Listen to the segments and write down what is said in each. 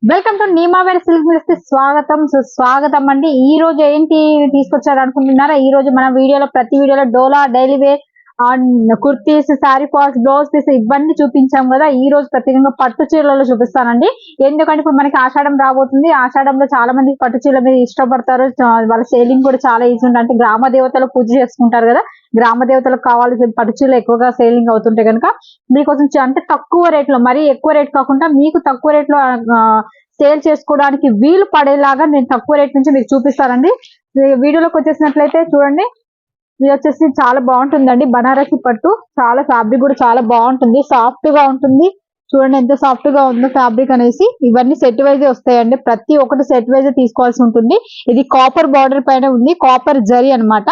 Welcome to నీమావేర్ silk mills కి స్వాగతం సుస్వాగతం అండి. ఈ రోజు ఏంటి తీసుకొచ్చారు అనుకుంటున్నారా? ఈ రోజు మన వీడియోలో ప్రతి వీడియోలో డోలా daily wear kurtis, sari falls, blouse piece ఇవన్నీ చూపించాం కదా. ఈ రోజు ప్రత్యేకంగా పట్టు చీరలలో చూపిస్తానండి. ఎందుకంటే ఇప్పుడు మనకి ఆషాఢం రాబోతుంది. ఆషాఢంలో చాలా మంది పట్టు చీరల మీద ఇష్టపడతారు. వాళ్ళ సేలింగ్ కూడా చాలా ఈజీ ఉంటుంది. అంటే గ్రామ దేవతలు పూజ చేసుకుంటారు కదా, గ్రామ దేవతలకు కావాల్సిన పట్టు చీరలు ఎక్కువగా సేలింగ్ అవుతుంటాయి కనుక మీకోసం అంటే తక్కువ రేట్ లో, మరీ ఎక్కువ రేట్ కాకుండా మీకు తక్కువ రేట్ లో సేల్ చేసుకోవడానికి వీలు పడేలాగా నేను తక్కువ రేట్ నుంచి మీకు చూపిస్తానండి. వీడియోలోకి వచ్చేసినట్లయితే చూడండి, ఇది వచ్చేసి చాలా బాగుంటుందండి. బనారసి పట్టు, చాలా ఫ్యాబ్రిక్ కూడా చాలా బాగుంటుంది, సాఫ్ట్ గా ఉంటుంది. చూడండి ఎంత సాఫ్ట్ గా ఉందో ఫ్యాబ్రిక్ అనేసి. ఇవన్నీ సెట్ వైజ్ వస్తాయండి, ప్రతి ఒక్కటి సెట్ వైజ్ తీసుకోవాల్సి ఉంటుంది. ఇది కాపర్ బార్డర్ పైన ఉంది, కాపర్ జరీ అన్నమాట.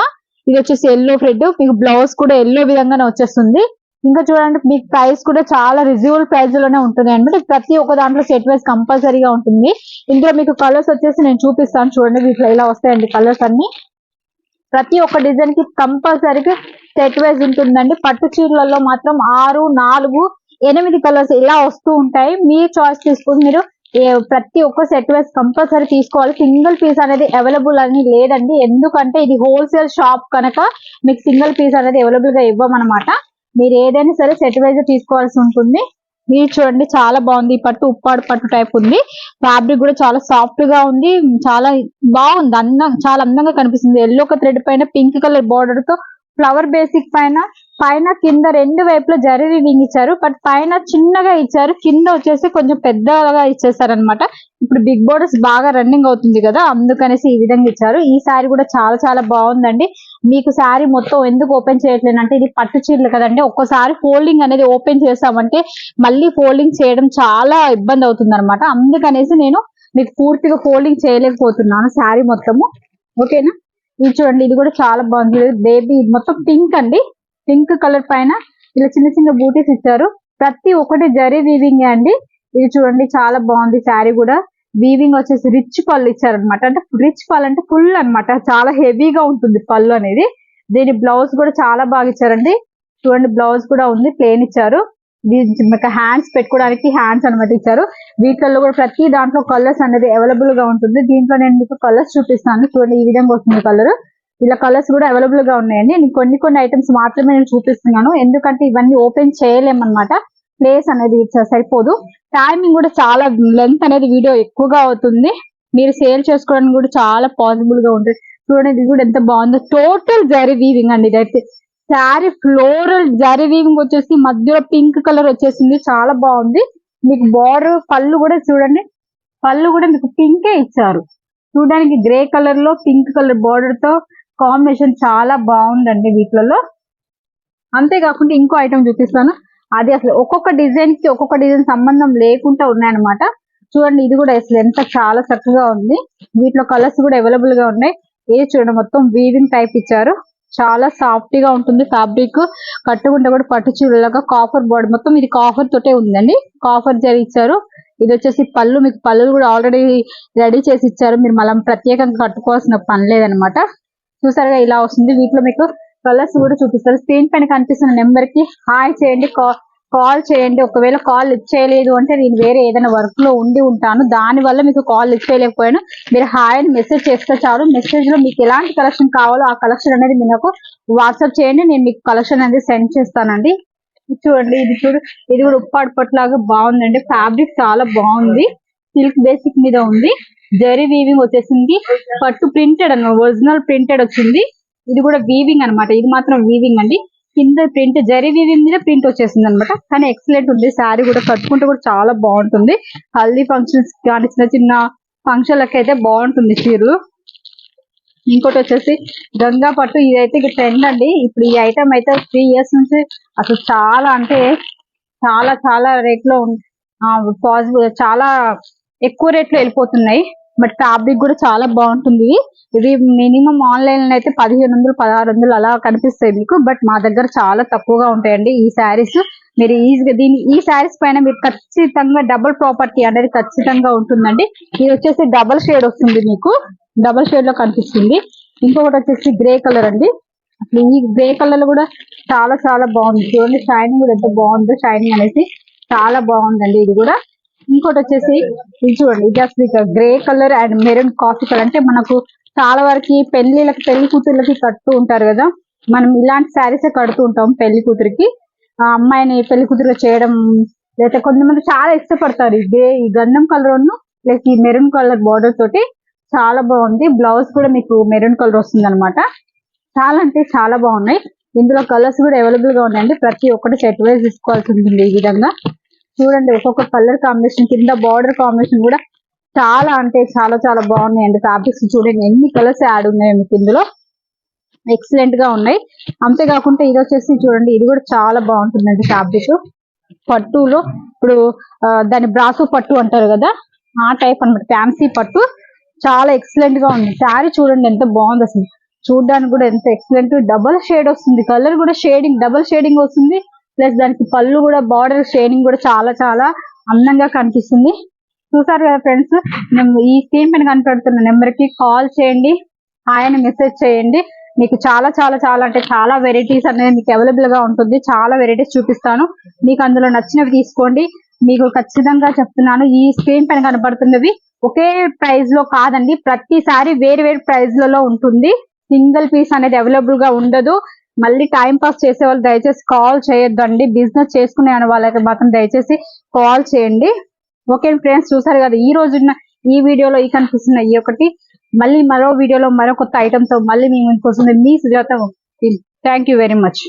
ఇది వచ్చేసి ఎల్లో థ్రెడ్, మీకు బ్లౌజ్ కూడా ఎల్లో విధంగానే వచ్చేస్తుంది. ఇంకా చూడండి మీకు ప్రైస్ కూడా చాలా రిజనబుల్ ప్రైస్ లోనే ఉంటుంది అనమాట. ప్రతి ఒక్క దాంట్లో సెట్ వైజ్ కంపల్సరీగా ఉంటుంది. ఇందులో మీకు కలర్స్ వచ్చేసి నేను చూపిస్తాను చూడండి. వీటిలో ఇలా వస్తాయండి కలర్స్ అన్ని. ప్రతి ఒక్క డిజైన్ కి కంపల్సరీగా సెట్ వైజ్ ఉంటుందండి. పట్టు చీరలలో మాత్రం 6, 4, 8 కలర్స్ ఇలా వస్తూ ఉంటాయి. మీ చాయిస్ తీసుకుని మీరు ప్రతి ఒక్క సెట్ వైజ్ కంపల్సరీ తీసుకోవాలి. సింగిల్ పీస్ అనేది అవైలబుల్ అని లేదండి. ఎందుకంటే ఇది హోల్సేల్ షాప్ కనుక మీకు సింగిల్ పీస్ అనేది అవైలబుల్ గా ఇవ్వమన్నమాట. మీరు ఏదైనా సరే సెట్ వైజ్ తీసుకోవాల్సి ఉంటుంది. మీరు చూడండి చాలా బాగుంది. ఈ పట్టు ఉప్పాడు పట్టు టైప్ ఉంది. ఫ్యాబ్రిక్ కూడా చాలా సాఫ్ట్ గా ఉంది, చాలా బాగుంది, చాలా అందంగా కనిపిస్తుంది. ఎల్లో ఒక థ్రెడ్ పైన పింక్ కలర్ బార్డర్ తో ఫ్లవర్ బేసిక్ పైన కింద రెండు వైపులా జరీ వీవింగ్ ఇచ్చారు. బట్ పైన చిన్నగా ఇచ్చారు, కింద వచ్చేసి కొంచెం పెద్దగా ఇచ్చేసారనమాట. ఇప్పుడు బిగ్ బోర్డర్స్ బాగా రన్నింగ్ అవుతుంది కదా, అందుకనేసి ఈ విధంగా ఇచ్చారు. ఈ శారీ కూడా చాలా చాలా బాగుందండి. మీకు శారీ మొత్తం ఎందుకు ఓపెన్ చేయట్లేదు అంటే, ఇది పట్టు చీరలు కదండి, ఒక్కసారి ఫోల్డింగ్ అనేది ఓపెన్ చేసామంటే మళ్ళీ ఫోల్డింగ్ చేయడం చాలా ఇబ్బంది అవుతుంది అనమాట. అందుకనేసి నేను మీకు పూర్తిగా ఫోల్డింగ్ చేయలేకపోతున్నాను శారీ మొత్తము. ఓకేనా? ఇది చూడండి, ఇది కూడా చాలా బాగుంది. బేబీ మొత్తం పింక్ అండి, పింక్ కలర్ పైన ఇలా చిన్న చిన్న బూటీస్ ఇచ్చారు. ప్రతి ఒక్కటి జరీ వీవింగ్ అండి. ఇది చూడండి చాలా బాగుంది. శారీ కూడా వీవింగ్ వచ్చేసి రిచ్ పళ్ళు ఇచ్చారనమాట. అంటే రిచ్ పళ్ళు అంటే ఫుల్ అనమాట, చాలా హెవీగా ఉంటుంది పళ్ళు అనేది. దీని బ్లౌజ్ కూడా చాలా బాగా ఇచ్చారండి. చూడండి బ్లౌజ్ కూడా ఉంది, ప్లేన్ ఇచ్చారు. హ్యాండ్స్ పెట్టుకోవడానికి హ్యాండ్స్ అనమాట ఇచ్చారు. వీటిల్లో కూడా ప్రతి దాంట్లో కలర్స్ అనేది అవైలబుల్ గా ఉంటుంది. దీంట్లో నేను మీకు కలర్స్ చూపిస్తాను చూడండి. ఈ విధంగా వస్తుంది కలర్. ఇలా కలర్స్ కూడా అవైలబుల్ గా ఉన్నాయండి. నేను కొన్ని ఐటమ్స్ మాత్రమే నేను చూపిస్తున్నాను, ఎందుకంటే ఇవన్నీ ఓపెన్ చేయలేమన్నమాట. ప్లేస్ అనేది సరిపోదు. టైమింగ్ కూడా చాలా లెంత్ అనేది వీడియో ఎక్కువగా అవుతుంది. మీరు సేల్ చేసుకోవడానికి కూడా చాలా పాసిబుల్ గా ఉంటుంది. చూడండి ఇది కూడా ఎంత బాగుందో, టోటల్ జరీ వీవింగ్ అండి. ఇదైతే శారీ ఫ్లోరల్ జరీ వీవింగ్ వచ్చేసి మధ్యలో పింక్ కలర్ వచ్చేసింది, చాలా బాగుంది. మీకు బార్డర్ పళ్ళు కూడా చూడండి, పళ్ళు కూడా మీకు పింకే ఇచ్చారు. చూడడానికి గ్రే కలర్ లో పింక్ కలర్ బార్డర్ తో కాంబినేషన్ చాలా బాగుందండి వీటిలలో. అంతేకాకుండా ఇంకో ఐటమ్ చూపిస్తాను. అది అసలు ఒక్కొక్క డిజైన్ కి ఒక్కొక్క డిజైన్ సంబంధం లేకుండా ఉన్నాయన్నమాట. చూడండి ఇది కూడా అసలు ఎంత చాలా చక్కగా ఉంది. వీటిలో కలర్స్ కూడా అవైలబుల్ గా ఉన్నాయి. ఇది చూడండి మొత్తం వీవింగ్ టైప్ ఇచ్చారు, చాలా సాఫ్ట్ గా ఉంటుంది ఫ్యాబ్రిక్. కట్టుకుంటే కూడా పట్టు చీరలాగా కాఫర్ బోర్డర్, మొత్తం ఇది కాఫర్ తోటే ఉందండి. కాఫర్ జరీ ఇచ్చారు. ఇది వచ్చేసి పళ్ళు, మీకు పళ్ళు కూడా ఆల్రెడీ రెడీ చేసి ఇచ్చారు. మీరు మళ్ళీ ప్రత్యేకంగా కట్టుకోవాల్సిన పని లేదనమాట. చూసారుగా ఇలా వస్తుంది. వీటిలో మీకు కలర్స్ కూడా చూపిస్తారు. స్క్రీన్ పైన కనిపిస్తున్న నెంబర్ కి హాయ్ చేయండి, కాల్ చేయండి. ఒకవేళ కాల్ లిఫ్ట్ చేయలేదు అంటే నేను వేరే ఏదైనా వర్క్ లో ఉండి ఉంటాను, దాని వల్ల మీకు కాల్ లిఫ్ట్ చేయలేకపోయాను. మీరు హాయ్ అని మెసేజ్ చేస్తే చాలు. మెసేజ్ లో మీకు ఎలాంటి కలెక్షన్ కావాలో ఆ కలెక్షన్ అనేది మీకు వాట్సాప్ చేయండి, నేను మీకు కలెక్షన్ అనేది సెండ్ చేస్తానండి. చూడండి ఇది కూడా ఉప్పాడు పట్టులాగా బాగుందండి. ఫ్యాబ్రిక్ చాలా బాగుంది, సిల్క్ బేసిక్ మీద ఉంది. జరీ వీవింగ్ వచ్చేసింది. పట్టు ప్రింటెడ్ అన్నమాట, ఒరిజినల్ ప్రింటెడ్ వచ్చింది. ఇది కూడా వీవింగ్ అనమాట, ఇది మాత్రం వీవింగ్ అండి. కింద ప్రింట్ జరీ వీవింగ్ మీద ప్రింట్ వచ్చేసింది అనమాట. కానీ ఎక్సలెంట్ ఉంది. శారీ కూడా కట్టుకుంటే కూడా చాలా బాగుంటుంది. హల్దీ ఫంక్షన్స్ కానీ చిన్న చిన్న ఫంక్షన్లకి అయితే బాగుంటుంది చీరు. ఇంకోటి వచ్చేసి గంగా పట్టు, ఇదైతే ట్రెండ్ అండి. ఇప్పుడు ఈ ఐటమ్ అయితే 3 years నుంచి అసలు చాలా అంటే చాలా చాలా రేట్ లో పాసిబుల్, చాలా ఎక్కువ రేట్ లో వెళ్ళిపోతున్నాయి. బట్ ఫ్యాబ్రిక్ కూడా చాలా బాగుంటుంది. ఇది మినిమం ఆన్లైన్ లో అయితే 1500, 1600 అలా కనిపిస్తాయి మీకు. బట్ మా దగ్గర చాలా తక్కువగా ఉంటాయండి ఈ శారీస్. మీరు ఈజీగా ఈ శారీస్ పైన మీరు ఖచ్చితంగా డబుల్ ప్రాపర్టీ అనేది ఖచ్చితంగా ఉంటుందండి. ఇది వచ్చేసి డబల్ షేడ్ వస్తుంది, మీకు డబల్ షేడ్ లో కనిపిస్తుంది. ఇంకొకటి వచ్చేసి గ్రే కలర్ అండి. అసలు ఈ గ్రే కలర్ లో కూడా చాలా చాలా బాగుంది. చూడండి షైనింగ్ కూడా ఎంత బాగుందో, షైనింగ్ అనేసి చాలా బాగుందండి. ఇది కూడా ఇంకోటి వచ్చేసి ఇది చూడండి, ఇది అసలు grey colour and maroon coffee colour. అంటే మనకు చాలా వరకు పెళ్లి కూతుర్లకి కడుతూ ఉంటారు కదా, మనం ఇలాంటి శారీసే కడుతూ ఉంటాం పెళ్లి కూతురికి. ఆ అమ్మాయిని పెళ్లి కూతురుగా చేయడం, లేకపోతే కొంతమంది చాలా ఇష్టపడతారు ఈ గంధం కలర్ లైక్ ఈ మెరూన్ కలర్ బార్డర్ తోటి. చాలా బాగుంది. బ్లౌజ్ కూడా మీకు మెరూన్ కలర్ వస్తుంది అనమాట. చాలా అంటే చాలా బాగున్నాయి. ఇందులో కలర్స్ కూడా అవైలబుల్ గా ఉన్నాయండి. ప్రతి ఒక్కటి సెట్ వైజ్ తీసుకోవాల్సి ఉంటుంది. ఈ విధంగా చూడండి, ఒక్కొక్క కలర్ కాంబినేషన్, కింద బార్డర్ కాంబినేషన్ కూడా చాలా అంటే చాలా చాలా బాగున్నాయండి. ఫ్యాబ్రిక్స్ చూడండి ఎన్ని కలర్స్ యాడ్ ఉన్నాయో మీకు ఇందులో, ఎక్సలెంట్ గా ఉన్నాయి. అంతేకాకుండా ఇది వచ్చేసి చూడండి, ఇది కూడా చాలా బాగుంటుందండి ఫ్యాబ్రిక్. పట్టులో ఇప్పుడు దాని బ్రాసో పట్టు అంటారు కదా, ఆ టైప్ అన్నమాట. ఫ్యాన్సీ పట్టు చాలా ఎక్సలెంట్ గా ఉంది. శారీ చూడండి ఎంత బాగుంది అసలు, చూడడానికి కూడా ఎంత ఎక్సలెంట్. డబల్ షేడ్ వస్తుంది, కలర్ కూడా షేడింగ్ డబల్ షేడింగ్ వస్తుంది. ప్లస్ దానికి పళ్ళు కూడా బార్డర్ షేడింగ్ కూడా చాలా చాలా అందంగా కనిపిస్తుంది. చూసారు కదా ఫ్రెండ్స్, ఈ స్క్రీన్ పైన కనపడుతున్న నెంబర్ కి కాల్ చేయండి, హాయ్ అని మెసేజ్ చేయండి. మీకు చాలా చాలా చాలా అంటే చాలా వెరైటీస్ అనేది మీకు అవైలబుల్ గా ఉంటుంది. చాలా వెరైటీస్ చూపిస్తాను, మీకు అందులో నచ్చినవి తీసుకోండి. మీకు ఖచ్చితంగా చెప్తున్నాను, ఈ స్క్రీన్ పైన కనపడుతున్నవి ఒకే ప్రైస్ లో కాదండి, ప్రతిసారి వేరు వేరు ప్రైస్ లలో ఉంటుంది. సింగిల్ పీస్ అనేది అవైలబుల్ గా ఉండదు. మళ్ళీ టైం పాస్ చేసే వాళ్ళు దయచేసి కాల్ చేయొద్దండి. బిజినెస్ చేసుకునే వాళ్ళకి మాత్రం దయచేసి కాల్ చేయండి. ఓకే ఫ్రెండ్స్, చూసారు కదా ఈ రోజున్న ఈ వీడియోలో ఈ కనిపిస్తున్న ఈ ఒకటి. మళ్ళీ మరో వీడియోలో మరో కొత్త ఐటమ్ తో మళ్ళీ మీ ముందుకు వస్తుంది మీ Sujatha. Thank you very much.